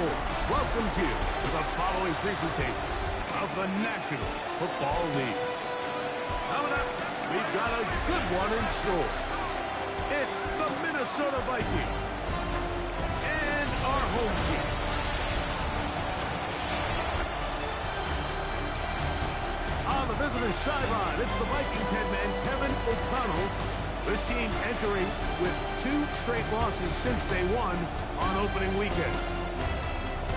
Sports welcomes you to the following presentation of the National Football League. Coming up, we've got a good one in store. It's the Minnesota Vikings and our home team. On the visitor's sideline, it's the Vikings head man Kevin O'Connell. This team entering with 2 straight losses since they won on opening weekend.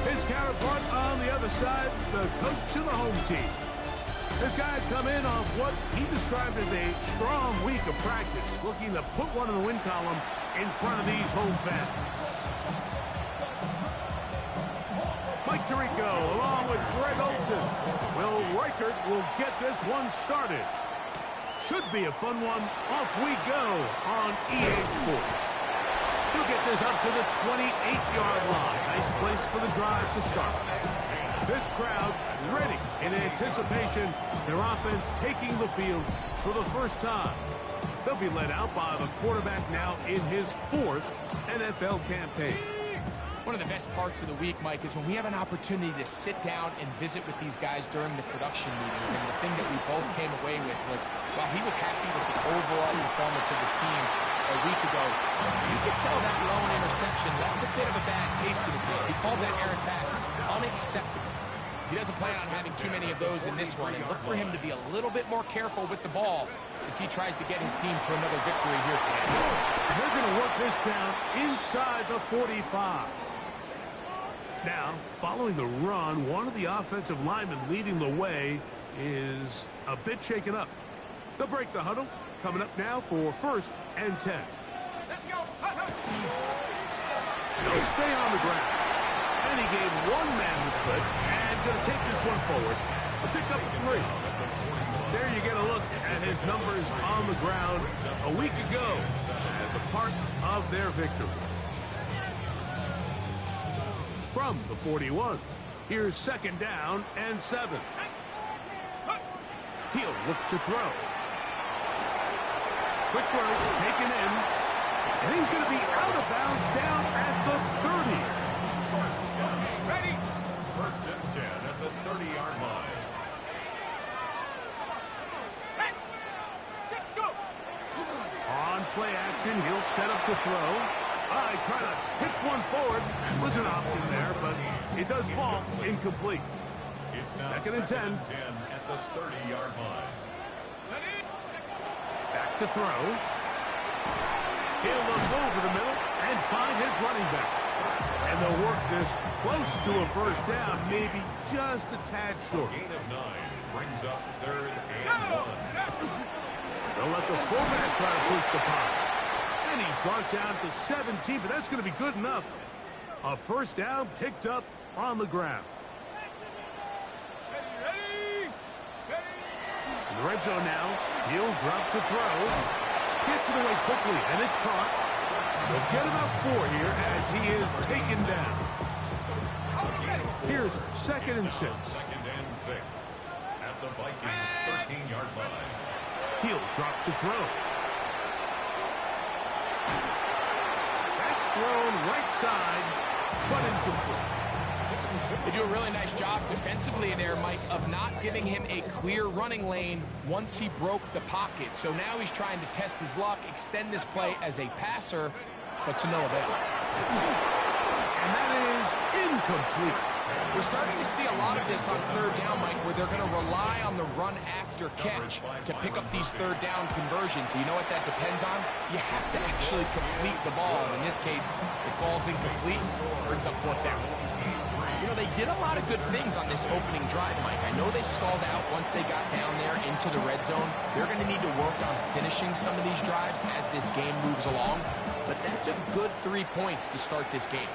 His counterpart on the other side, the coach of the home team. This guy's come in off what he described as a strong week of practice, looking to put one in the win column in front of these home fans. Mike Tirico along with Greg Olsen. Will Reichert will get this one started. Should be a fun one. Off we go on EA Sports. He'll get this up to the 28-yard line. Nice place for the drive to start. This crowd ready in anticipation. Their offense taking the field for the first time. They'll be led out by the quarterback now in his 4th NFL campaign. One of the best parts of the week, Mike, is when we have an opportunity to sit down and visit with these guys during the production meetings. And the thing that we both came away with was, while he was happy with the overall performance of his team a week ago, you could tell that lone interception left a bit of a bad taste in his mouth. He called that errant pass unacceptable. He doesn't plan on having too many of those in this one, and look for him to be a little bit more careful with the ball as he tries to get his team to another victory here today. And they're going to work this down inside the 45. Now, following the run, one of the offensive linemen leading the way is a bit shaken up. They'll break the huddle. Coming up now for 1st and 10. Let's go. They'll stay on the ground. And he gave one man the slip and going to take this one forward. A pick up 3. There you get a look at his numbers on the ground a week ago as a part of their victory. From the 41, here's 2nd down and 7. He'll look to throw. Quick throw, taken in. And he's going to be out of bounds down at the 30. Ready. 1st and 10 at the 30-yard line. Set, go. On play action, he'll set up to throw. Trying to pitch one forward. Was an option there, but it does fall incomplete. It's now 2nd and 10. At the 30-yard line. Back to throw. He'll look over the middle and find his running back. And they'll work this close to a 1st down, maybe just a tad short. Gain of 9 brings up 3rd and 1. They'll let the fullback try to push the pocket. And he's brought down to 17, but that's going to be good enough. A 1st down picked up on the ground. Ready. Steady. In the red zone now, he'll drop to throw. Gets it away quickly, and it's caught. They'll get about 4 here as he is taken down. Here's 2nd and 6. 2nd and 6 at the Vikings 13-yard line. He'll drop to throw. That's thrown right side, but incomplete. They do a really nice job defensively there, Mike, of not giving him a clear running lane once he broke the pocket. So now he's trying to test his luck, extend this play as a passer, but to no avail. And that is incomplete. We're starting to see a lot of this on 3rd down, Mike, where they're going to rely on the run after catch to pick up these 3rd down conversions. You know what that depends on? You have to actually complete the ball. In this case, it falls incomplete, brings up 4th down. You know, they did a lot of good things on this opening drive, Mike. I know they stalled out once they got down there into the red zone. They're going to need to work on finishing some of these drives as this game moves along. But that's a good 3 points to start this game.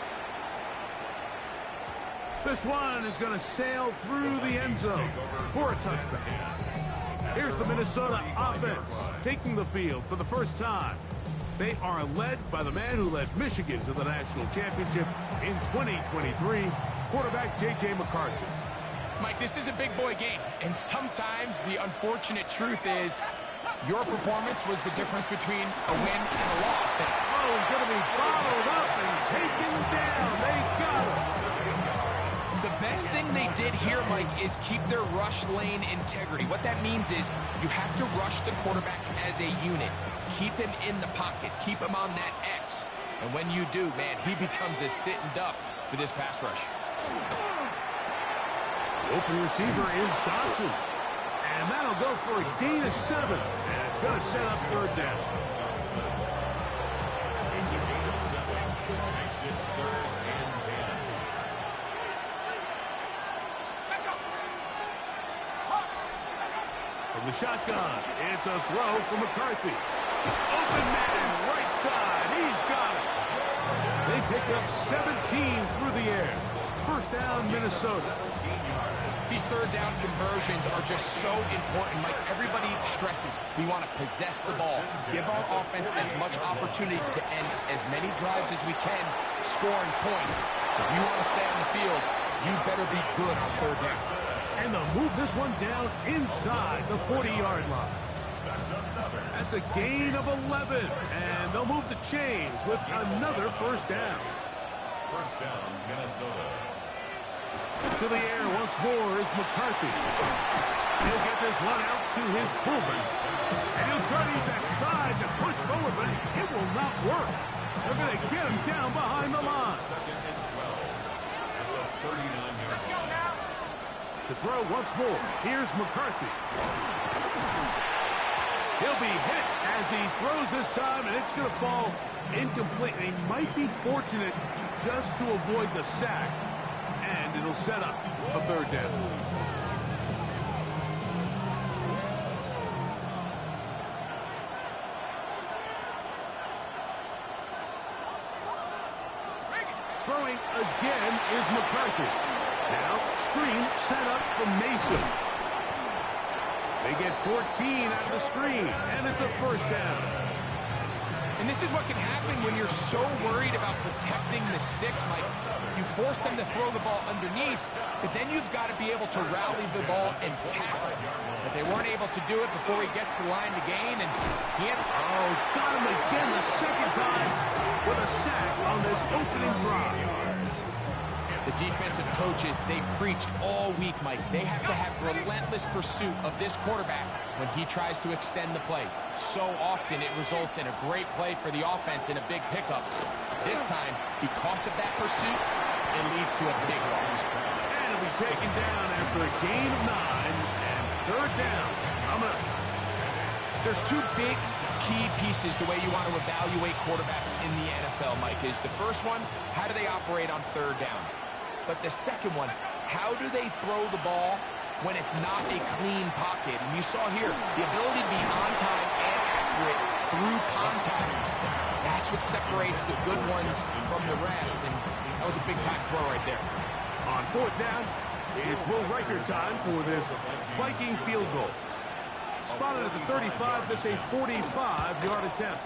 This one is going to sail through the end zone for a touchdown. Here's the Minnesota offense taking the field for the first time. They are led by the man who led Michigan to the national championship in 2023, quarterback J.J. McCarthy. Mike, this is a big boy game, and sometimes the unfortunate truth is your performance was the difference between a win and a loss. Oh, he's going to be followed up and taken down. They got him. best thing they did here, Mike, is keep their rush lane integrity. What that means is you have to rush the quarterback as a unit. Keep him in the pocket. Keep him on that X. And when you do, man, he becomes a sitting duck for this pass rush. The open receiver is Dotson. And that'll go for a gain of 7. And it's going to set up third down. It's a gain of 7. Makes it 3rd and 10. From the shotgun, it's a throw from McCarthy. Open man, right side. He's got it. They pick up 17 through the air. First down, Minnesota. These third down conversions are just so important, Mike. Everybody stresses we want to possess the ball, give our offense as much opportunity to end as many drives as we can, scoring points. If you want to stay on the field, you better be good on third down. And they'll move this one down inside the 40-yard line. That's a gain of 11. And they'll move the chains with another first down. First down, Minnesota. To the air once more is McCarthy. He'll get this one out to his fullback. And he'll try to use that size and push forward, but it will not work. They're going to get him down behind the line. 2nd and 12 at the 39-yard line. To throw once more, here's McCarthy. He'll be hit as he throws this time, and it's going to fall incomplete. They might be fortunate just to avoid the sack, and it'll set up a third down. Throwing again is McCarthy. Now, screen set up from Mason. They get 14 out of the screen, and it's a first down. And this is what can happen when you're so worried about protecting the sticks, Mike. You force them to throw the ball underneath, but then you've got to be able to rally the ball and tackle. But they weren't able to do it before he gets to the line to gain, and he had... Oh, got him again the second time with a sack on this opening drive. The defensive coaches, they preached all week, Mike. They have to have relentless pursuit of this quarterback when he tries to extend the play. So often it results in a great play for the offense and a big pickup. This time, because of that pursuit, it leads to a big loss. And it'll be taken down after a gain of 9 and third down. There's two big key pieces the way you want to evaluate quarterbacks in the NFL, Mike, is the first one, how do they operate on third down? But the second one, how do they throw the ball when it's not a clean pocket? And you saw here, the ability to be on time and accurate through contact. That's what separates the good ones from the rest, and that was a big-time throw right there. On fourth down, it's Will Riker time for this Viking field goal. Spotted at the 35, this a 45-yard attempt.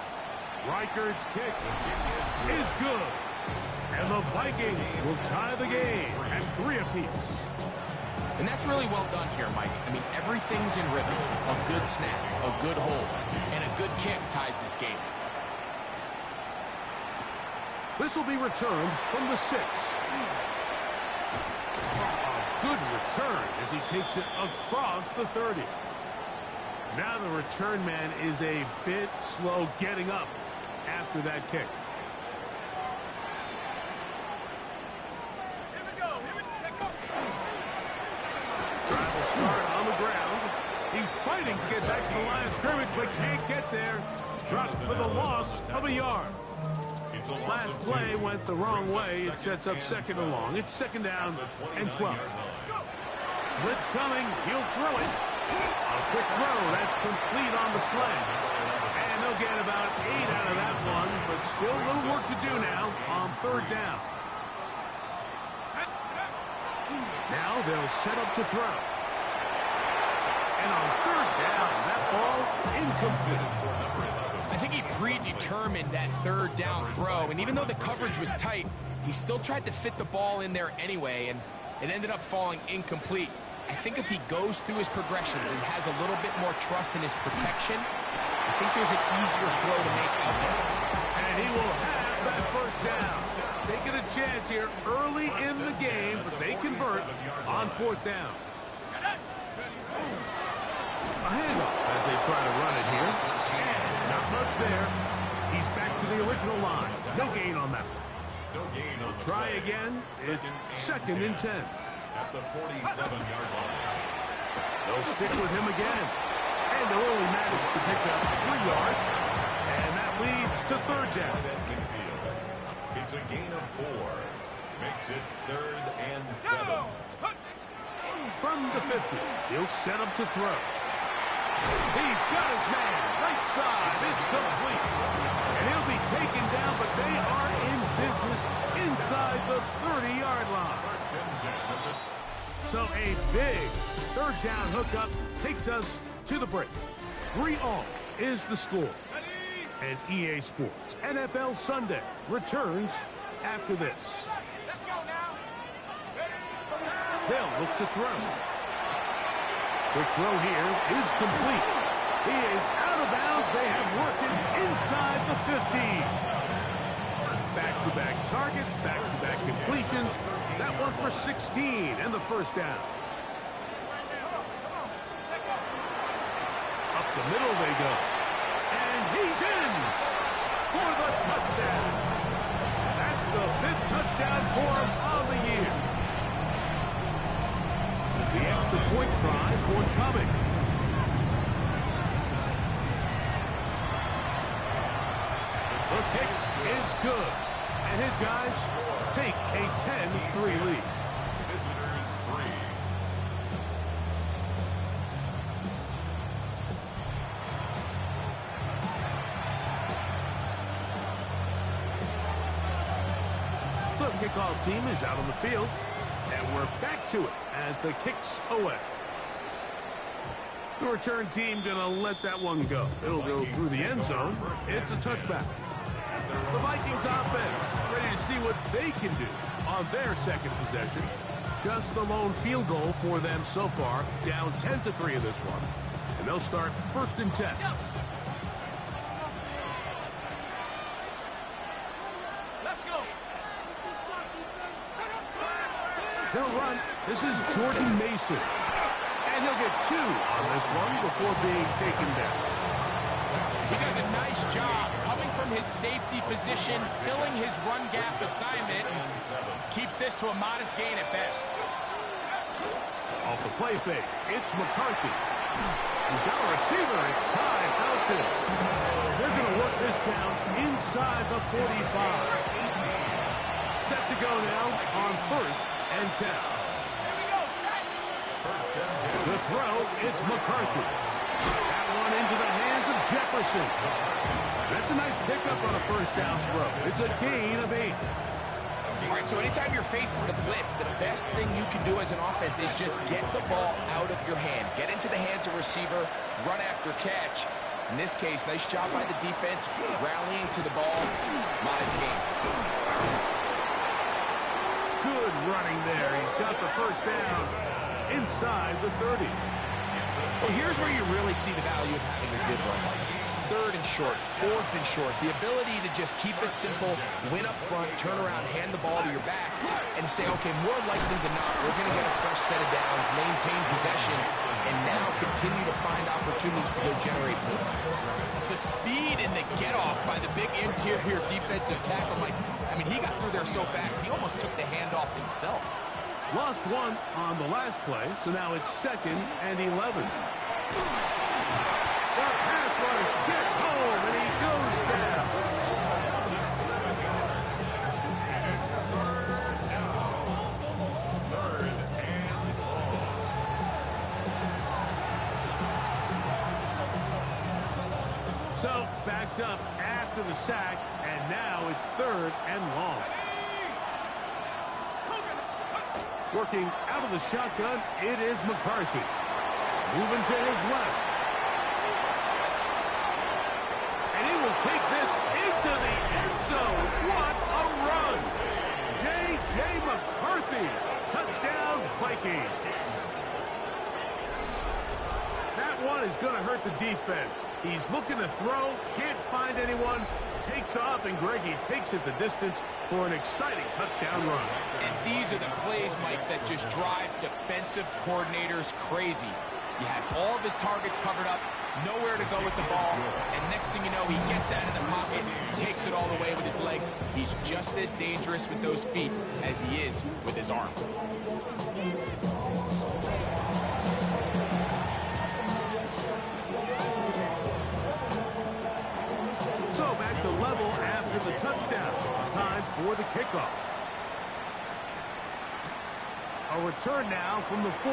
Riker's kick is good. And the Vikings will tie the game at 3 apiece. And that's really well done here, Mike. I mean, everything's in rhythm. A good snap, a good hold, and a good kick ties this game. This will be returned from the 6. A good return as he takes it across the 30. Now the return man is a bit slow getting up after that kick. Drive will start on the ground. He's fighting to get back to the line of scrimmage, but can't get there. Dropped for the loss of a yard. Last play went the wrong way. It sets up second and long. It's second down and 12. Blitz coming. He'll throw it. A quick throw. That's complete on the slant. And they'll get about 8 out of that one, but still a little work to do now on third down. Now they'll set up to throw. And on third down, that ball incomplete. I think he predetermined that third down throw, and even though the coverage was tight, he still tried to fit the ball in there anyway, and it ended up falling incomplete. I think if he goes through his progressions and has a little bit more trust in his protection, I think there's an easier throw to make out there. And he will have that first down. Taking a chance here early in the game, but they convert on 4th down. A handoff as they try to run it here. And not much there. He's back to the original line. No gain on that one. They'll try again. It's 2nd and 10. At the 47-yard line. They'll stick with him again. And they'll only manage to pick up 3 yards. And that leads to 3rd down. It's a gain of 4. Makes it 3rd and 7. From the 50, he'll set up to throw. He's got his man. Right side. It's complete. And he'll be taken down, but they are in business inside the 30-yard line. So a big 3rd down hookup takes us to the break. 3-all is the score. And EA Sports NFL Sunday returns after this. Let's go now. They'll look to throw. Quick throw here is complete. He is out of bounds. They have worked it inside the 50. Back-to-back targets, back-to-back completions. That one for 16 and the 1st down. Up the middle they go. And he's in for the touchdown. That's the 5th touchdown for him on the year. The extra point try forthcoming. The kick is good. And his guys take a 10-3 lead. Visitors 3. The kickoff team is out on the field. And we're back to it as the kick's away. The return team going to let that one go. It'll go through the end zone. It's a touchback. The Vikings offense ready to see what they can do on their 2nd possession. Just the lone field goal for them so far. Down 10-3 in this one. And they'll start 1st and 10. Let's go. They'll run. This is Jordan Mason. And he'll get 2 on this one before being taken down. He does a nice job coming from his safety position, filling his run gap assignment. Keeps this to a modest gain at best. Off the play fake, it's McCarthy. He's got a receiver. It's Ty Felton. They're going to work this down inside the 45. Set to go now on 1st and 10. The throw, it's McCarthy. That one into the hands of Jefferson. That's a nice pickup on a 1st down throw. It's a gain of 8. All right, so anytime you're facing the blitz, the best thing you can do as an offense is just get the ball out of your hand. Get into the hands of receiver, run after catch. In this case, nice job by the defense, rallying to the ball. Modest gain. Good running there. He's got the 1st down inside the 30. Well, here's where you really see the value of having a good run. 3rd and short, 4th and short. The ability to just keep it simple, win up front, turn around, hand the ball to your back, and say, okay, more likely than not, we're going to get a fresh set of downs, maintain possession, and now continue to find opportunities to go generate points. The speed and the get-off by the big interior defensive tackle, I mean, he got through there so fast, he almost took the handoff himself. Lost 1 on the last play, so now it's 2nd and 11. The pass rush gets home, and he goes down. So, backed up after the sack, and now it's 3rd and long. Working out of the shotgun, it is McCarthy. Moving to his left. And he will take this into the end zone. What a run! J.J. McCarthy. Touchdown, Vikings. That one is going to hurt the defense. He's looking to throw, can't find anyone, takes off, and Greggy takes it the distance for an exciting touchdown run. And these are the plays, Mike, that just drive defensive coordinators crazy. You have all of his targets covered up, nowhere to go with the ball, and next thing you know, he gets out of the pocket, takes it all the way with his legs. He's just as dangerous with those feet as he is with his arm. So back to level after the touchdown. Time for the kickoff. A return now from the 4.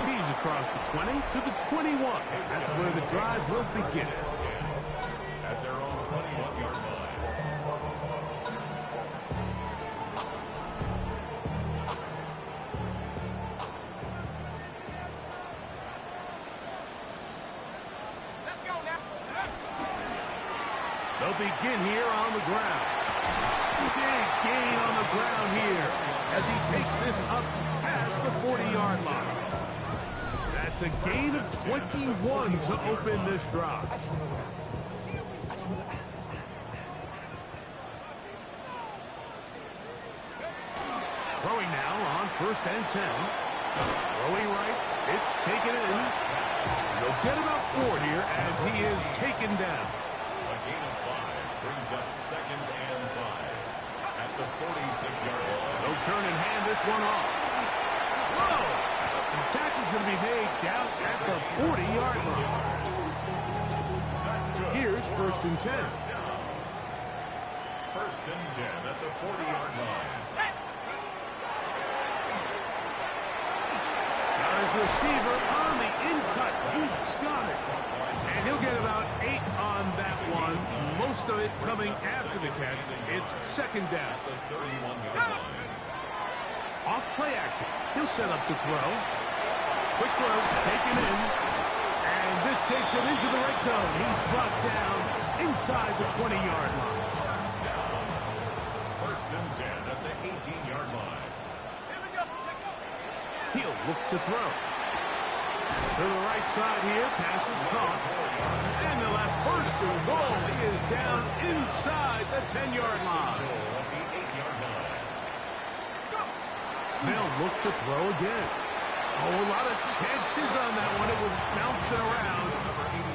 He's across the 20 to the 21. That's where the drive will begin. At their own 21-yard line. Let's go now. They'll begin here on the ground. Big gain on the ground here as he takes this up past the 40-yard line. That's a gain of 21 to open this drive. Throwing now on 1st and 10. Throwing right, it's taken in. They'll get about 4 here as he is taken down. A gain of 5 brings up 2nd and 5 at the 46-yard line. They'll turn and hand this one off. Whoa! The tackle's going to be made down at the 40-yard line. Here's 1st and 10. 1st and 10 at the 40-yard line. Now his receiver on the in-cut. He's got it. And he'll get about 8 on that one. Most of it coming after the catch. It's 2nd down. The 31-yard line. Off play action. He'll set up to throw. Quick throw, taken in. And this takes him into the red zone. He's brought down inside the 20-yard line. 1st and 10 at the 18-yard line. He'll look to throw. To the right side here, pass is caught. And the left 1st and goal. He is down inside the 10-yard line. At the 8-yard line. They'll look to throw again. Oh, a lot of chances on that one. It was bouncing around,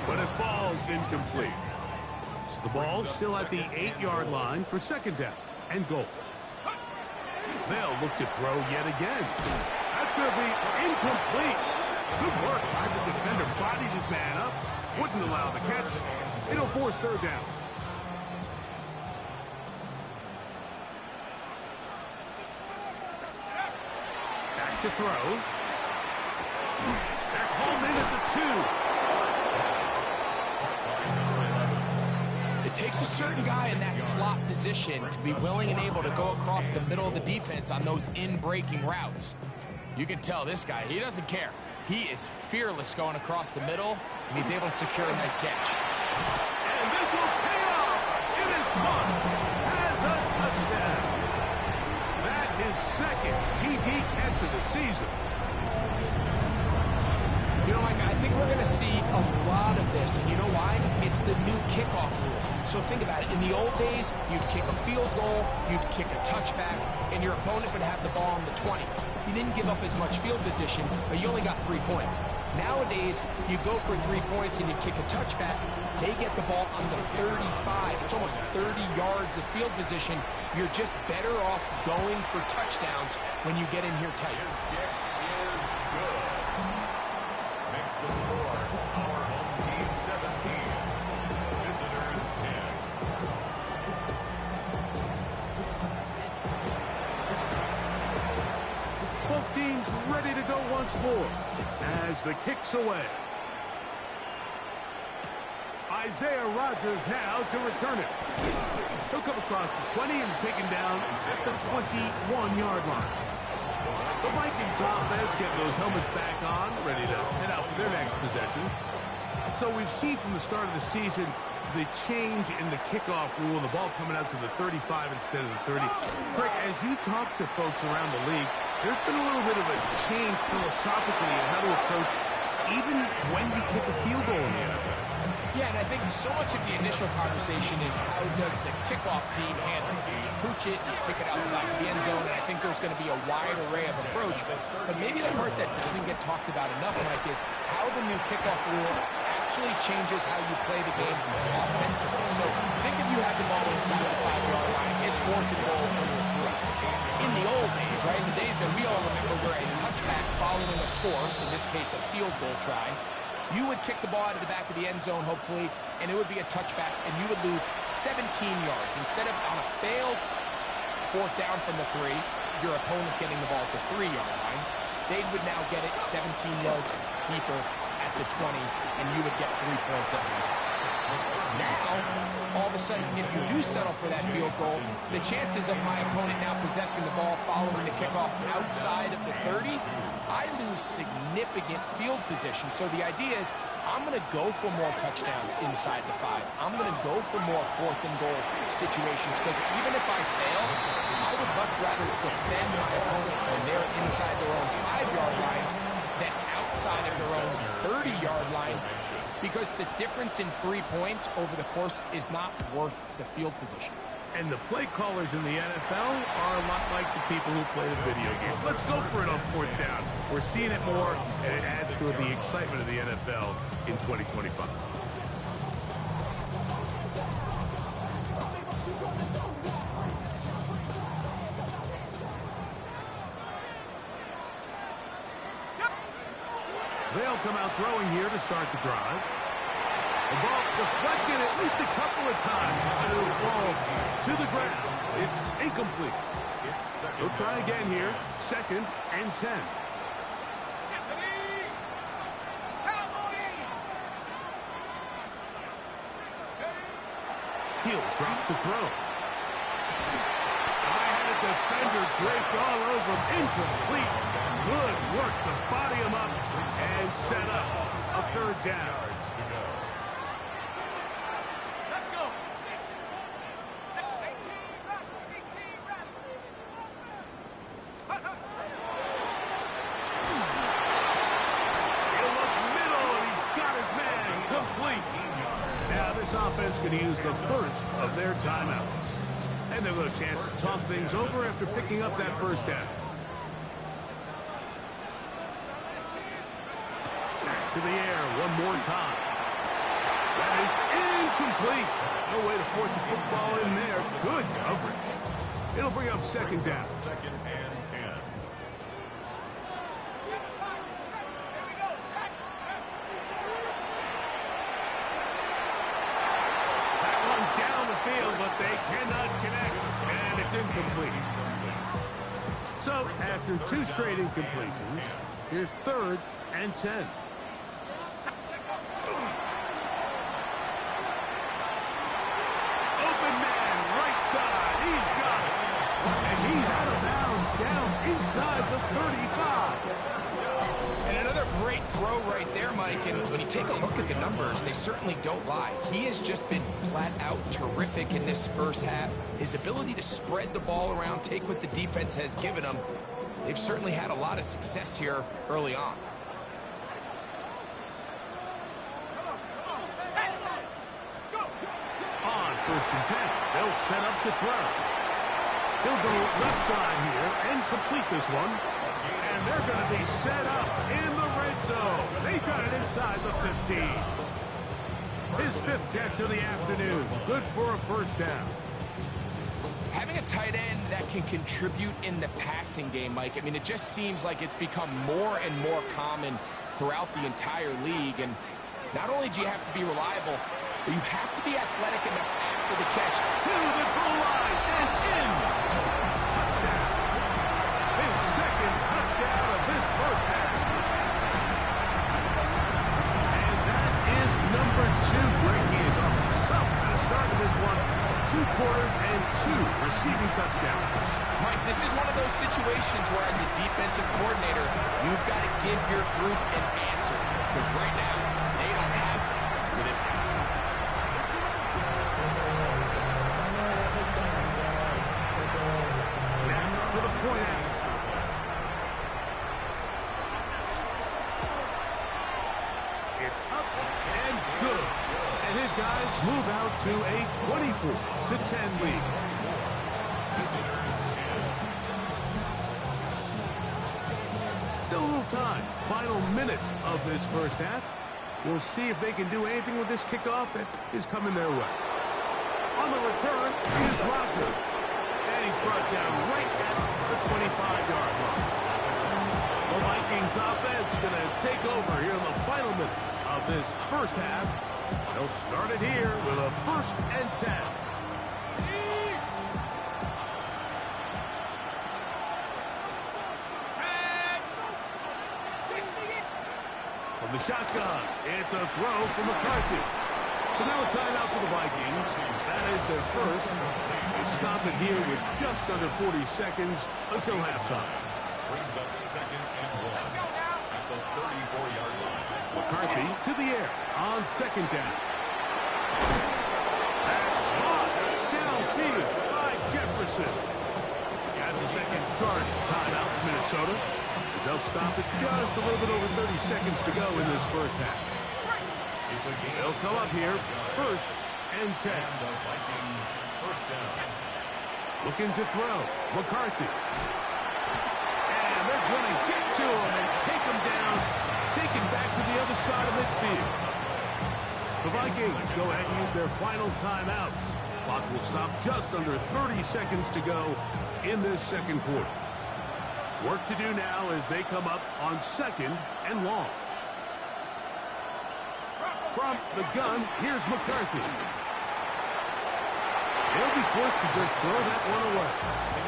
but it falls incomplete. So the ball's still at the 8-yard line for 2nd down and goal. They'll look to throw yet again. That's going to be incomplete. Good work by the defender. Bodied his man up. Wouldn't allow the catch. It'll force 3rd down. Back to throw. Back home in at the 2. It takes a certain guy in that slot position to be willing and able to go across the middle of the defense on those in-breaking routes. You can tell this guy, he doesn't care. He is fearless going across the middle, and he's able to secure a nice catch. And this will pay off. It is caught as a touchdown. That is 2nd TD catch of the season. You know, Mike, I think we're going to see a lot of this, and you know why? It's the new kickoff rule. So think about it. In the old days, you'd kick a field goal, you'd kick a touchback, and your opponent would have the ball on the 20. You didn't give up as much field position, but you only got 3 points. Nowadays, you go for 3 points and you kick a touchback, they get the ball on the 35. It's almost 30 yards of field position. You're just better off going for touchdowns when you get in here tight. His kick is good. Makes the score our home team 17. Visitors 10. Both teams ready to go once more as the kick's away. Isaiah Rodgers now to return it. He'll come across the 20 and taken down at the 21-yard line. The Vikings offense getting those helmets back on, ready to head out for their next possession. So we've seen from the start of the season the change in the kickoff rule, the ball coming out to the 35 instead of the 30. Craig, as you talk to folks around the league, there's been a little bit of a change philosophically in how to approach even when you kick a field goal in the NFL. Yeah, and I think so much of the initial conversation is how does the kickoff team handle it? Do you pooch it? Do you kick it out the back of the end zone? And I think there's going to be a wide array of approach. But maybe the part that doesn't get talked about enough, Mike, is how the new kickoff rule actually changes how you play the game offensively. So think if you had the ball inside the 5-yard line, it's 4th and goal from your 3. In the old days, right, in the days that we all remember where a touchback following a score, in this case a field goal try, you would kick the ball out of the back of the end zone, hopefully, and it would be a touchback, and you would lose 17 yards. Instead of on a failed 4th down from the 3, your opponent getting the ball at the 3-yard line, they would now get it 17 yards deeper at the 20, and you would get 3 points as a result. Now, all of a sudden, if you do settle for that field goal, the chances of my opponent now possessing the ball following the kickoff outside of the 30, I lose significant field position. So the idea is I'm going to go for more touchdowns inside the 5. I'm going to go for more 4th and goal situations because even if I fail, I would much rather defend my opponent when they're inside their own 5-yard line than outside of their own 30-yard line, because the difference in 3 points over the course is not worth the field position. And the play callers in the NFL are a lot like the people who play the video games. Let's go for it on 4th down. We're seeing it more, and it adds to the excitement of the NFL in 2025. They'll come out throwing here to start the drive. The ball deflected at least a couple of times, but it'll fall to the ground. It's incomplete. They'll try again here. 2nd and 10. He'll drop to throw. I had a defender draped all over him. Incomplete. Good work to body him up and set up a 3rd down. Offense going to use the first of their timeouts. And they'll get a chance to talk things over after picking up that 1st down. Back to the air one more time. That is incomplete. No way to force a football in there. Good coverage. It'll bring up 2nd down. 2nd and 10. But they cannot connect, and it's incomplete. So, after 2 straight incompletions, here's 3rd and 10. Open man, right side, he's got it. And he's out of bounds, down inside the 35. And another great throw right there, Mike, and when you take a look at the numbers, they certainly don't lie. He has just been flat out terrific in this first half. His ability to spread the ball around, take what the defense has given him, they've certainly had a lot of success here early on. On 1st and 10, they'll set up to throw. He'll go left side here and complete this one. And they're going to be set up in the red zone. They got it inside the 15. His 5th catch of the afternoon. Good for a 1st down. Having a tight end that can contribute in the passing game, Mike, I mean, it just seems like it's become more and more common throughout the entire league. And not only do you have to be reliable, but you have to be athletic enough after the catch. To the goal line and in. Touchdown. His 2nd touchdown of this first half. And that is number 2. Greinke is off to some kind of start to this one. 2 quarters and 2 receiving touchdowns. Mike, this is one of those situations where as a defensive coordinator, you've got to give your group an answer. Because right now, they don't have it for this guy. Now for the point after. It's up and good. And Buckeyes move out to a 24-10 lead. Visitors 10. Still a little time. Final minute of this first half. We'll see if they can do anything with this kickoff that is coming their way. On the return is Rocker. And he's brought down right at the 25-yard line. The Vikings offense going to take over here in the final minute of this first half. They'll start it here with a 1st and 10. From the shotgun, it's a throw from McCarthy. So now a timeout for the Vikings. That is their first. They stop it here with just under 40 seconds until halftime. Brings up 2nd and 1 at the 34-yard line. McCarthy to the air on 2nd down. That's caught downfield by Jefferson. That's a second charge timeout for Minnesota. As they'll stop it just a little bit over 30 seconds to go in this first half. They'll come up here, 1st and 10. The Vikings first down. Looking to throw. McCarthy. And they're going to get to him and take him down, taken back to the other side of midfield. The Vikings go ahead and use their final timeout. Clock will stop just under 30 seconds to go in this second quarter. Work to do now as they come up on 2nd and long. From the gun, here's McCarthy. They'll be forced to just throw that one away.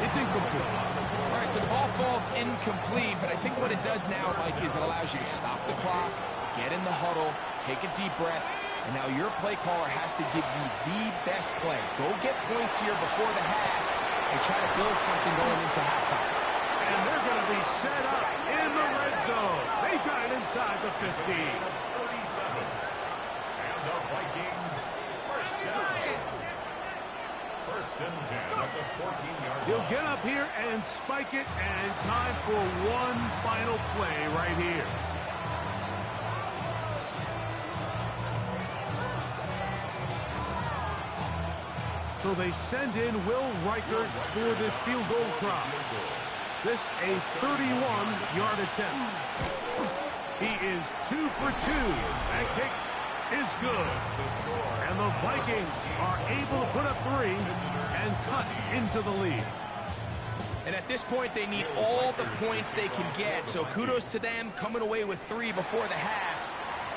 It's incomplete. All right, so the ball falls incomplete, but I think what it does now, Mike, is it allows you to stop the clock, get in the huddle, take a deep breath, and now your play caller has to give you the best play. Go get points here before the half and try to build something going into halftime. And they're going to be set up in the red zone. They've got it inside the 15. 37. And the Vikings first down. 1st and 10 at the 14-yard line. He'll get up here and spike it, and time for one final play right here. So they send in Will Reichert for this field goal try. This a 31-yard attempt. He is 2 for 2. That kick is good. And the Vikings are able to put up 3 and cut into the lead. And at this point, they need all the points they can get. So kudos to them coming away with 3 before the half.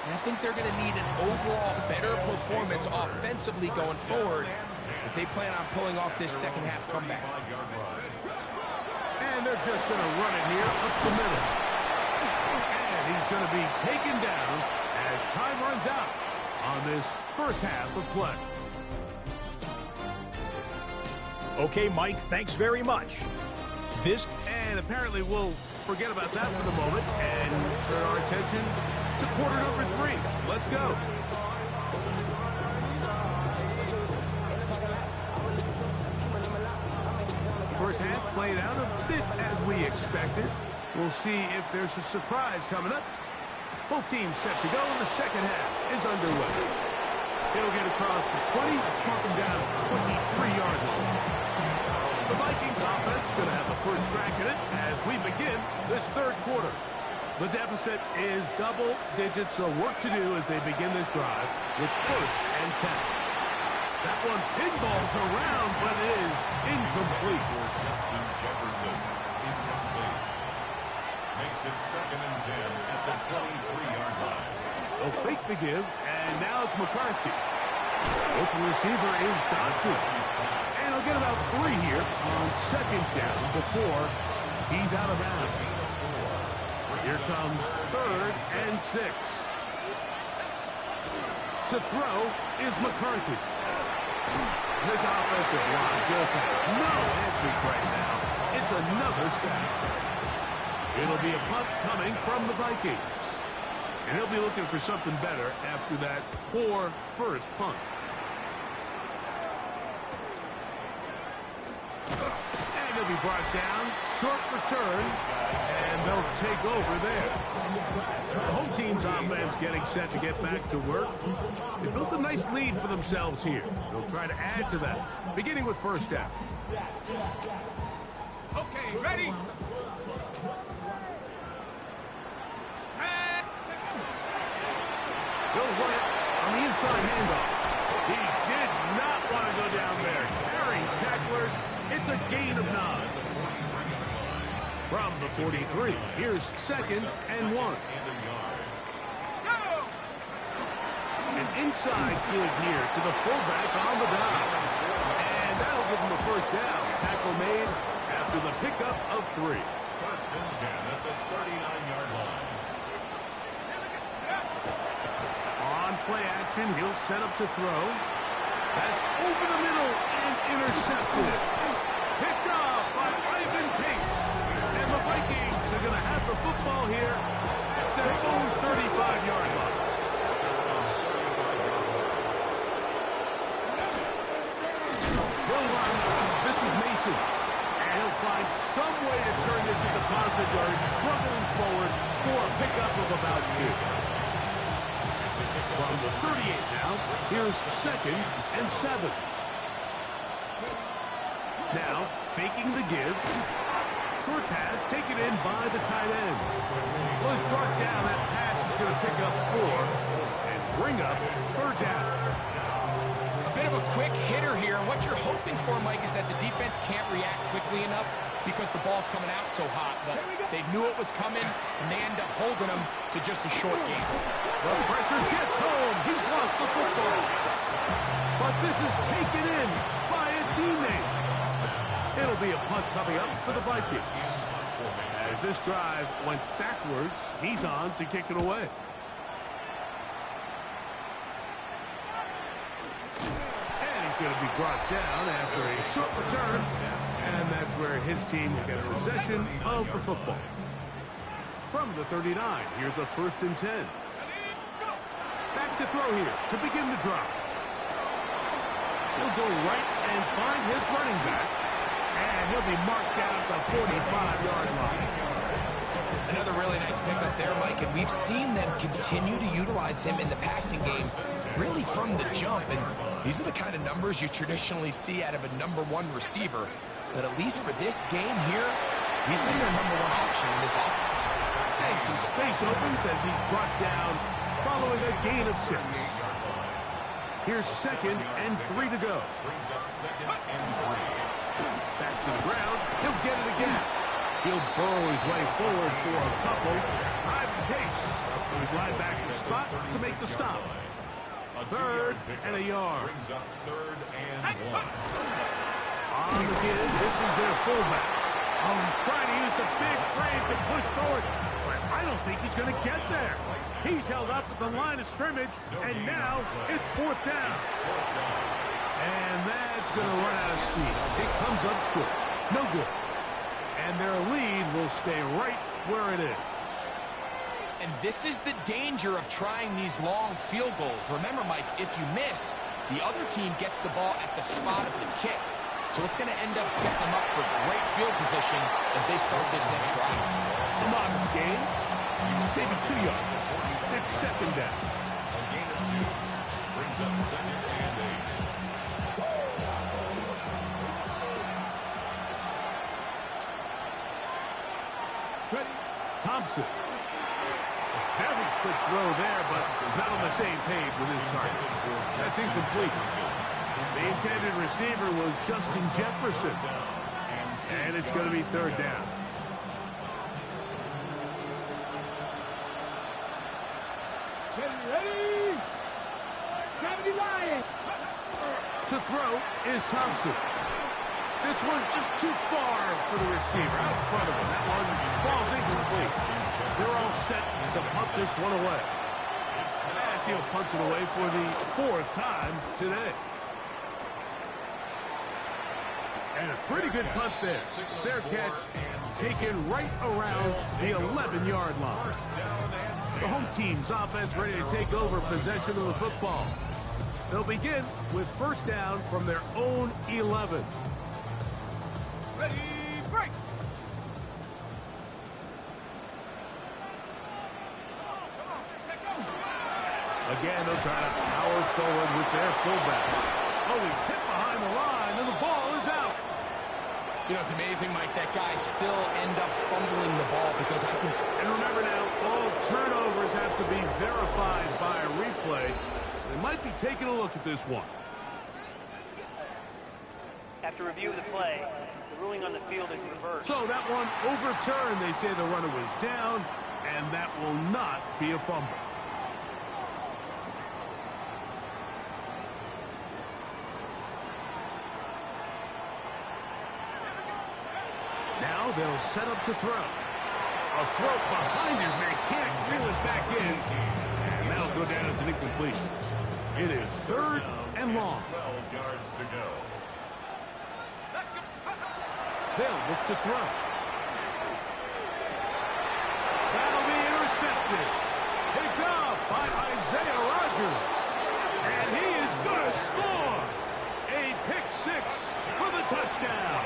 And I think they're going to need an overall better performance offensively going forward if they plan on pulling off this second half comeback. And they're just going to run it here up the middle. And he's going to be taken down as time runs out on this first half of play. Okay, Mike, thanks very much. And apparently we'll forget about that for the moment and turn our attention to quarter number 3. Let's go. First half played out a bit as we expected. We'll see if there's a surprise coming up. Both teams set to go, and the second half is underway. He'll get across the 20, mark him down at the 23-yard line. The Vikings offense going to have the first crack at it as we begin this third quarter. The deficit is double digits, so work to do as they begin this drive with 1st and 10. That one pinballs around, but it is incomplete. For Justin Jefferson, incomplete. Makes it 2nd and 10 at the 23-yard line. They'll fake the give, and now it's McCarthy. Open receiver is Dodson. And he'll get about 3 here on 2nd down before he's out of bounds. Here comes 3rd and 6. To throw is McCarthy. This offensive line just has no answers right now. It's another sack. It'll be a punt coming from the Vikings. And he'll be looking for something better after that poor first punt. And he'll be brought down short return, and they'll take over there. The home team's offense getting set to get back to work. They built a nice lead for themselves here. They'll try to add to that, beginning with first down. Okay, ready? He'll run it on the inside handoff. He did not want to go down there. Carrying tacklers, it's a gain of 9. From the 43, here's 2nd and 1. An inside give here to the fullback on the dive. And that'll give him a first down. Tackle made after the pickup of 3. 1st and 10 at the 39-yard line. On play action, he'll set up to throw. That's over the middle and intercepted. Picked off by Ivan Pace. And the Vikings are going to have the football here at their own 35-yard line. He'll run. This is Mason. And he'll find some way to turn this into positive yards, struggling forward for a pickup of about 2. From the 38 now, here's 2nd and 7. Now, faking the give. Short pass taken in by the tight end. Well, he's brought down. That pass is going to pick up 4 and bring up 3rd down. A bit of a quick hitter here. What you're hoping for, Mike, is that the defense can't react quickly enough because the ball's coming out so hot. But they knew it was coming, and they end up holding them to just a short game. The pressure gets home. He's lost the football. But this is taken in by a teammate. It'll be a punt coming up for the Vikings. As this drive went backwards, he's on to kick it away. And he's going to be brought down after a short return. And that's where his team will get a possession of the football. From the 39, here's a 1st and 10. Back to throw here to begin the drive. He'll go right and find his running back. And he'll be marked down at the 45-yard line. Another really nice pickup there, Mike, and we've seen them continue to utilize him in the passing game really from the jump. And these are the kind of numbers you traditionally see out of a #1 receiver. But at least for this game here, he's been their #1 option in this offense. And some space opens as he's brought down following a gain of 6. Here's 2nd and 3 to go. Brings up 2nd and 3. Back to the ground. He'll get it again. He'll burrow his way forward for a couple. Ivan Pace from his linebacker spot to make the stop. 3rd and a yard. Brings up 3rd and 1. On the give, this is their fullback. Oh, he's trying to use the big frame to push forward, but I don't think he's going to get there. He's held up at the line of scrimmage, and now it's 4th down. And that's going to run out of steam. It comes up short. No good. And their lead will stay right where it is. And this is the danger of trying these long field goals. Remember, Mike, if you miss, the other team gets the ball at the spot of the kick. So it's going to end up setting them up for great field position as they start this next drive. A modest game, maybe 2 yards. It's 2nd down. A gain of 2. Brings up 2nd and 8. Thompson. A very quick throw there, but not on the same page with his target. That's incomplete. The intended receiver was Justin Jefferson. And it's going to be 3rd down. Ready? Gravity line. To throw is Thompson. This one just too far for the receiver. Out in front of him. That one falls incomplete. They're all set to punt this one away. As he'll punt it away for the 4th time today. And a pretty good punt there. Fair catch taken right around the 11-yard line. The home team's offense ready to take over possession of the football. They'll begin with 1st down from their own 11. Ready, break. Again, they'll try to power forward with their fullback. Oh, he's hit behind the line, and the ball is out. You know, it's amazing, Mike, that guys still end up fumbling the ball because I can... And remember now, all turnovers have to be verified by a replay. They might be taking a look at this one. After review of the play, the ruling on the field is reversed. So that one overturned. They say the runner was down, and that will not be a fumble. Now they'll set up to throw. A throw behind his man, can't reel it back in. And that'll go down as an incompletion. It is 3rd and long. 12 yards to go. They'll look to throw. That'll be intercepted. Picked up by Isaiah Rodgers. And he is going to score. A pick 6 for the touchdown.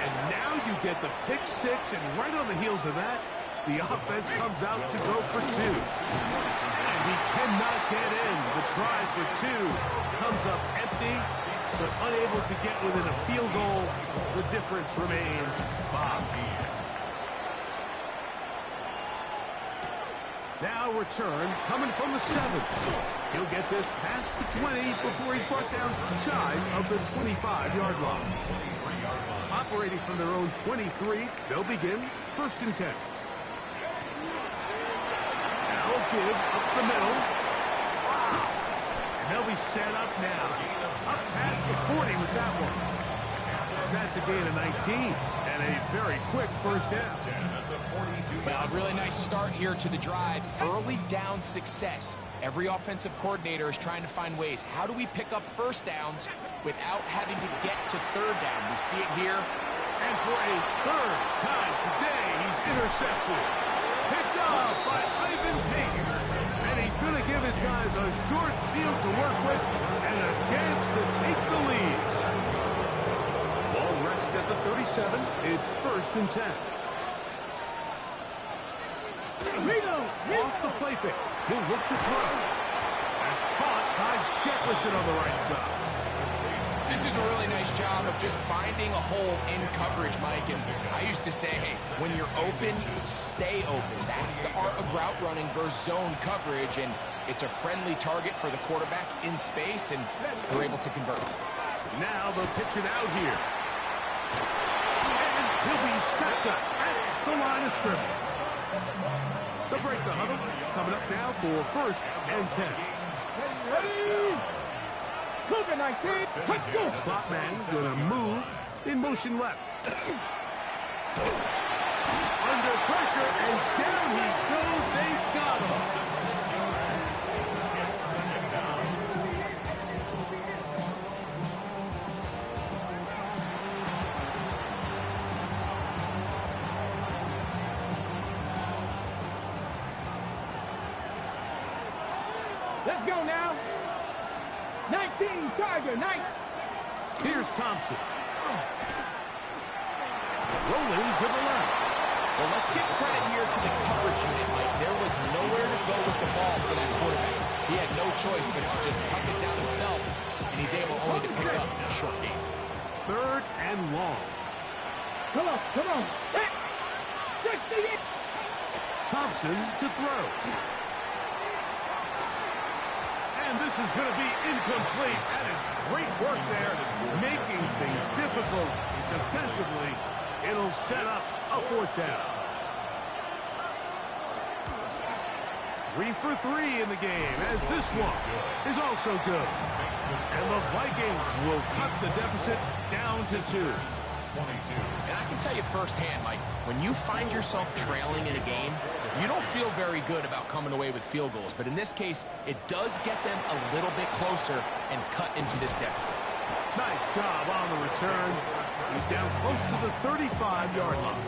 And now you get the pick 6, and right on the heels of that, the offense comes out to go for 2. And he cannot get in. The try for 2 comes up empty. So unable to get within a field goal, the difference remains 5. Now return coming from the 7. He'll get this past the 20 before he's brought down shy of the 25-yard line. Operating from their own 23, they'll begin 1st and 10. Now give up the middle. And they'll be set up now. Up past the 40 with that one. That's a gain of 19 and a very quick first down. Well, a really nice start here to the drive. Early down success. Every offensive coordinator is trying to find ways. How do we pick up first downs without having to get to 3rd down? We see it here. And for a 3rd time today, he's intercepted. Picked off by Ivan Pace. And he's going to give his guys a short field to work with and a chance to take the lead. Ball rests at the 37. It's 1st and 10. Off the play fake. He'll look to throw. That's caught by Jefferson on the right side. This is a really nice job of just finding a hole in coverage, Mike. And I used to say, hey, when you're open, stay open. That's the art of route running versus zone coverage. And it's a friendly target for the quarterback in space, and they're able to convert. Now they'll pitch it out here. And he'll be stepped up at the line of scrimmage. They'll break the huddle. Coming up now for 1st and 10. Ready? Cover 19. Let's go. Slot man going to move in motion left. Under pressure, and down he goes. They've got him. Let's go now. 19, Tiger, nice. Here's Thompson. Rolling to the left. Well, let's give credit here to the coverage unit, Mike. There was nowhere to go with the ball for that quarterback. He had no choice but to just tuck it down himself, and he's able only to pick up a short gain. 3rd and long. Come on, come on. Back. Thompson to throw. And this is going to be incomplete. That is great work there, making things difficult defensively. It'll set up a 4th down. 3 for 3 in the game, as this one is also good. And the Vikings will cut the deficit down to 2. 22. And I can tell you firsthand, Mike, when you find yourself trailing in a game, you don't feel very good about coming away with field goals. But in this case, it does get them a little bit closer and cut into this deficit. Nice job on the return. He's down close to the 35-yard line.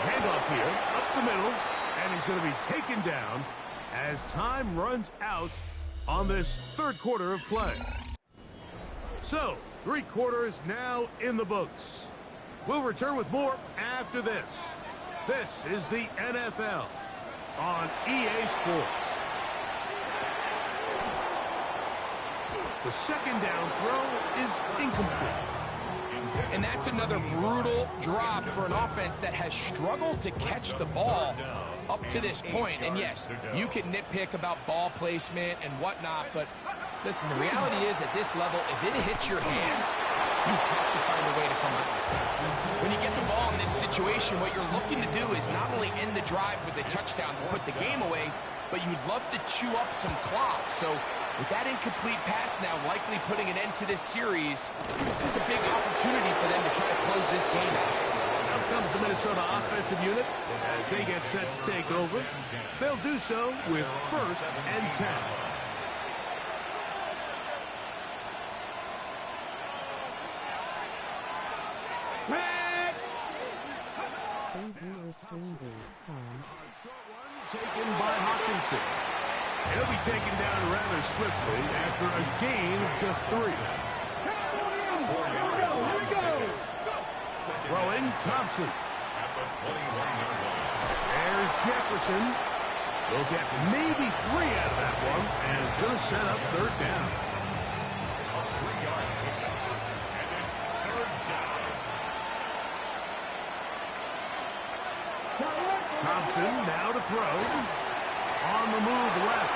Handoff here, up the middle, and he's going to be taken down as time runs out on this 3rd quarter of play. So, 3 quarters now in the books. We'll return with more after this. This is the NFL on EA Sports. The second down throw is incomplete. And that's another brutal drop for an offense that has struggled to catch the ball up to this point. And yes, you can nitpick about ball placement and whatnot, but listen, the reality is at this level, if it hits your hands, you have to find a way to come out. When you get the ball in this situation, what you're looking to do is not only end the drive with a touchdown to put the game away, but you'd love to chew up some clock. So with that incomplete pass now likely putting an end to this series, that's a big opportunity for them to try to close this game out. Now comes the Minnesota offensive unit as they get set to take over. They'll do so with 1st and 10. Taken by Hawkinson. He'll be taken down rather swiftly after a gain of just 3. Throwing Thompson. There's Jefferson. We'll get maybe 3 out of that one, and it's going to set up 3rd down. A 3-yard pickup, and it's 3rd down. Thompson now to throw. On the move left.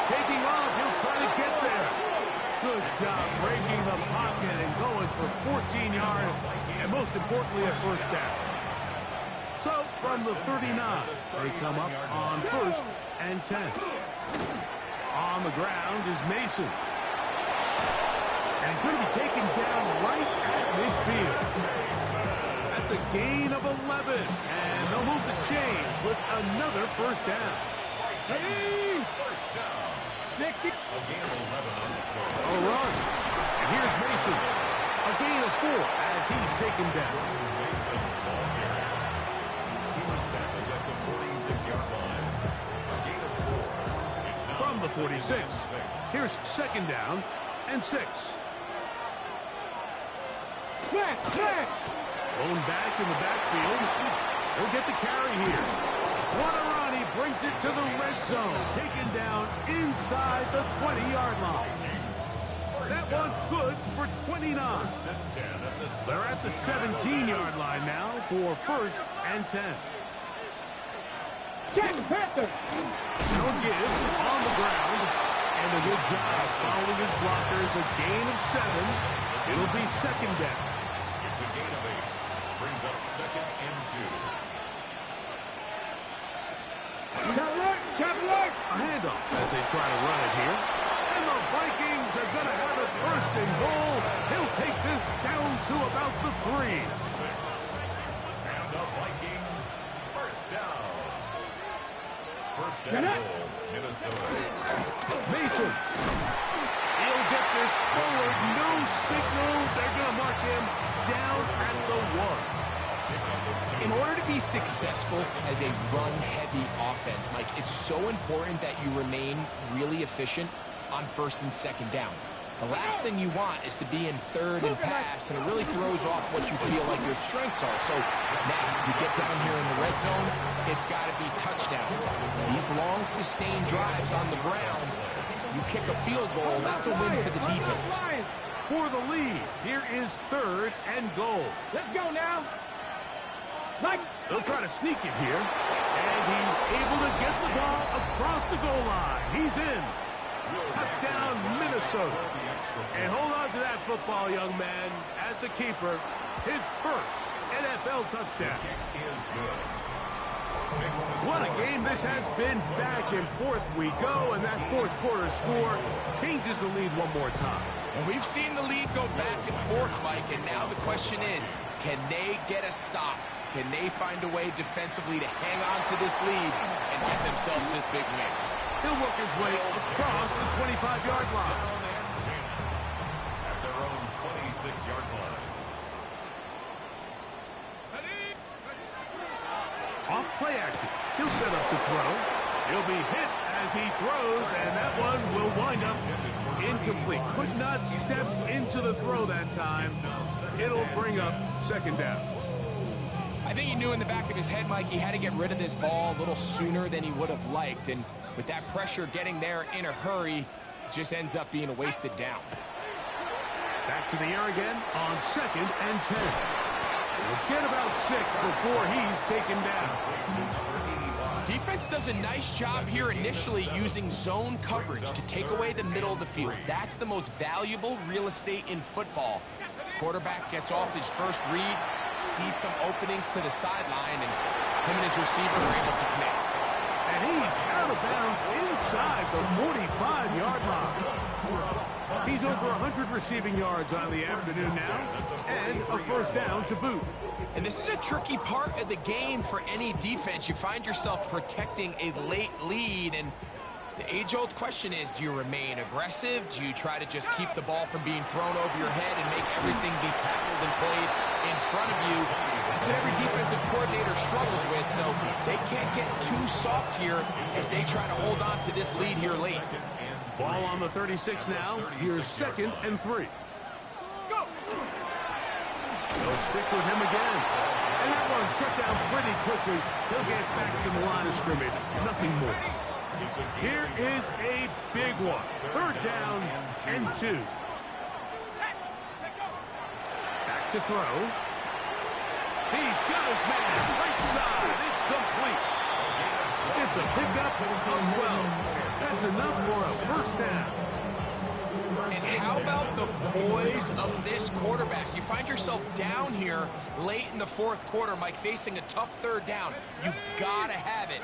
Taking off. He'll try to get there. Good job breaking the pocket and going for 14 yards. And most importantly, a 1st down. So from the 39, they come up on 1st and 10. On the ground is Mason. And he's going to be taken down right at midfield. That's a gain of 11. And they'll move the chains with another 1st down. Hey! 1st down. A gain of 11 on the play. A run. And here's Mason. A gain of 4 as he's taken down. Mason, ball carrier. He was tackled at the 46-yard line. A gain of 4. It's now From the 46. Here's 2nd down and 6. Going back in the backfield. He'll get the carry here. What a run. He brings it to the red zone. Taken down inside the 20-yard line. That one good for 29. They're at the 17-yard line now for 1st and 10. No give on the ground. And a good job following his blockers. A gain of 7. It'll be 2nd down. It's a gain of 8. Brings up 2nd and 2. A handoff as they try to run it here. And the Vikings are going to have it 1st and goal. He'll take this down to about the 3. 6. And the Vikings 1st down. 1st and goal, Minnesota. Mason. He'll get this forward. No signal. They're going to mark him down at the 1. In order to be successful as a run-heavy offense, Mike, it's so important that you remain really efficient on 1st and 2nd down. The last thing you want is to be in 3rd and pass, and it really throws off what you feel like your strengths are. So now you get down here in the red zone, it's got to be touchdowns. These long, sustained drives on the ground, you kick a field goal, that's a win for the defense. For the lead, here is 3rd and goal. Let's go now. They'll try to sneak it here. And he's able to get the ball across the goal line. He's in. Touchdown, Minnesota. And hold on to that football, young man. As a keeper, his 1st NFL touchdown. What a game this has been. Back and forth we go, and that 4th quarter score changes the lead one more time. And we've seen the lead go back and forth, Mike, and now the question is, can they get a stop? Can they find a way defensively to hang on to this lead and get themselves this big win? He'll work his way across the 25-yard line. At their own 26-yard line. Off play action. He'll set up to throw. He'll be hit as he throws, and that one will wind up incomplete. Could not step into the throw that time. It'll bring up 2nd down. I think he knew in the back of his head, Mike, he had to get rid of this ball a little sooner than he would have liked. And with that pressure getting there in a hurry, it just ends up being a wasted down. Back to the air again on 2nd and 10. We'll get about 6 before he's taken down. Defense does a nice job here initially using zone coverage to take away the middle of the field. That's the most valuable real estate in football. Quarterback gets off his first read, sees some openings to the sideline, and him and his receiver are able to connect. And he's out of bounds inside the 45-yard line. He's over 100 receiving yards on the afternoon now, and a first down to boot. And this is a tricky part of the game for any defense. You find yourself protecting a late lead, and the age-old question is, do you remain aggressive? Do you try to just keep the ball from being thrown over your head and make everything be tackled and played in front of you? That's what every defensive coordinator struggles with, so they can't get too soft here as they try to hold on to this lead here late. Ball on the 36 now. Here's 2nd and 3. They'll stick with him again. And that one shut down pretty quickly. He'll get back to the line of scrimmage. Nothing more. Here is a big one. 3rd down and 2. Back to throw. He's got his man. Right side. It's complete. It's a pickup of 12. That's enough for a first down. And how about the poise of this quarterback? You find yourself down here late in the 4th quarter, Mike, facing a tough 3rd down. You've got to have it.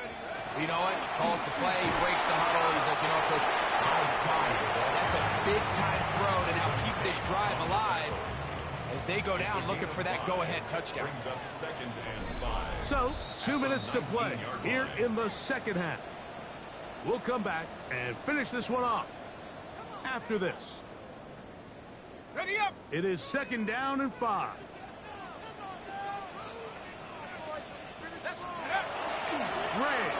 You know what? He calls the play, he breaks the huddle. He's like, you know, Coach, I got it. That's a big-time throw to now keep this drive alive as they go down looking for that go-ahead touchdown. So, 2 minutes to play here in the 2nd half. We'll come back and finish this one off after this. Ready up. It is 2nd down and 5. Ray.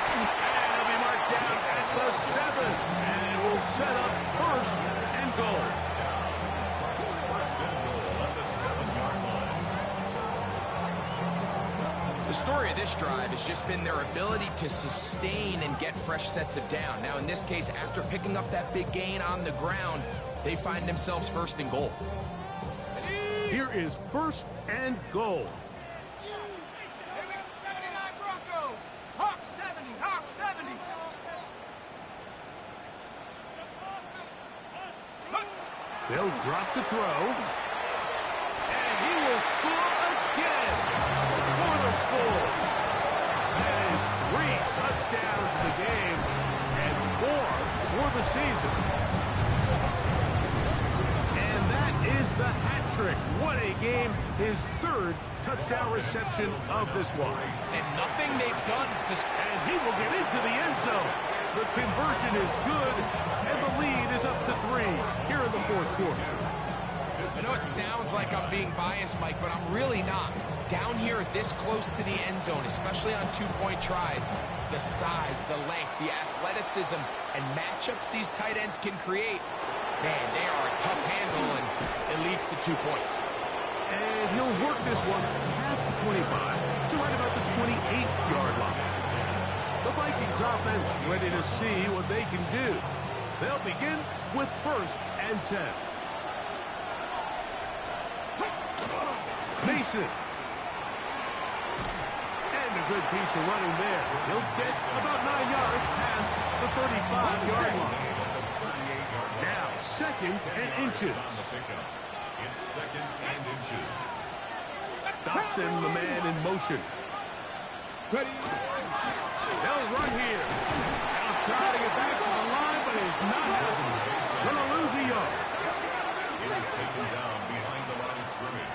And he'll be marked down at the 7. And it will set up 1st and goal. The story of this drive has just been their ability to sustain and get fresh sets of down. Now, in this case, after picking up that big gain on the ground, they find themselves 1st and goal. Here is 1st and goal. Hawk 70, Hawk 70. They'll drop to throw. And he will score again for the score. That is 3 touchdowns in the game and 4 for the season. And that is the hat trick. What a game. His 3rd touchdown reception of this one. And nothing they've done to... And he will get into the end zone. The conversion is good, and the lead is up to 3 here in the 4th quarter. I know it sounds like I'm being biased, Mike, but I'm really not. Down here this close to the end zone, especially on 2-point tries, the size, the length, the athleticism, and matchups these tight ends can create, man, they are a tough handle, and it leads to 2 points. And he'll work this one past the 25 to right about the 28-yard line. The Vikings offense ready to see what they can do. They'll begin with 1st and 10. Mason. And a good piece of running there. He'll get about 9 yards past the 35-yard line. Now 2nd and inches. It's 2nd and inches. Dotson, the man in motion. Ready. They'll run here. They'll try to get back to the line, but it's not happening. Gonna lose a yard. It is taken down behind the line of scrimmage.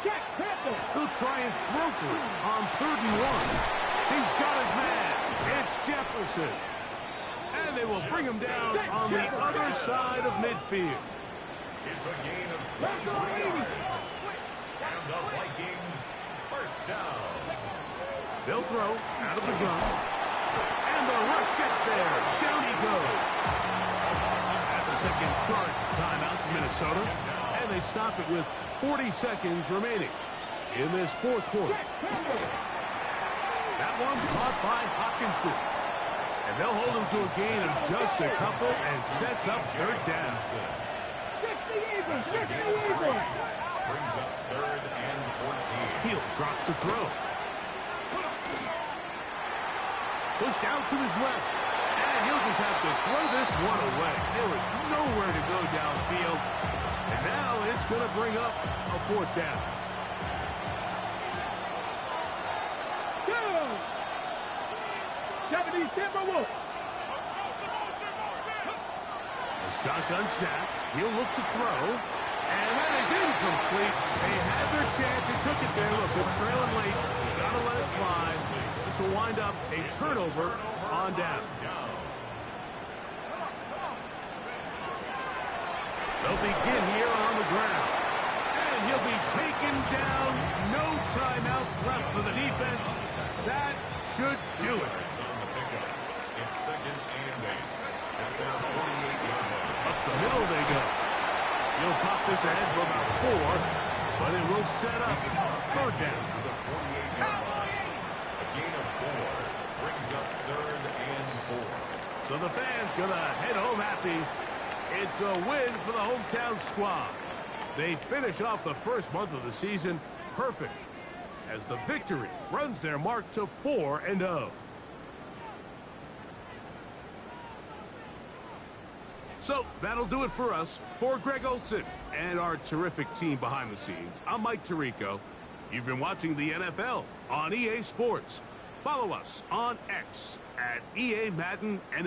Jack Panther. He'll try and throw for it on 3rd and 1. He's got his man. It's Jefferson. And they will bring him down on the other side of midfield. It's a gain of 23 yards. And the Vikings first down. They'll throw out of the gun. And the rush gets there. Down he goes. That's the 2nd charge timeout for Minnesota. And they stop it with 40 seconds remaining. in this fourth quarter. That one caught by Hawkinson. And they'll hold him to a gain of just a couple and sets up third down. 60 even. Brings up third and 14. He'll drop the throw. Pushed out to his left. And he'll just have to throw this one away. There is nowhere to go downfield. And now it's going to bring up a fourth down. Go! 70 Timberwolves. A shotgun snap. He'll look to throw. And that is incomplete. They had their chance. They took it there. Look, they're trailing late. Got to let it fly. This will wind up a turnover on down. They'll begin here on the ground. And he'll be taken down. No timeouts left for the defense. That should do it. It's second and 8 at their 48-yard line. Up the middle they go. He'll pop this ahead for about 4, but it will set up third down. The 48-yard line. A gain of 4 brings up third and 4. So the fans gonna head home happy. It's a win for the hometown squad. They finish off the first month of the season perfect as the victory runs their mark to 4-0. So that'll do it for us. For Greg Olson and our terrific team behind the scenes, I'm Mike Tirico. You've been watching the NFL on EA Sports. Follow us on X at EA Madden NFL.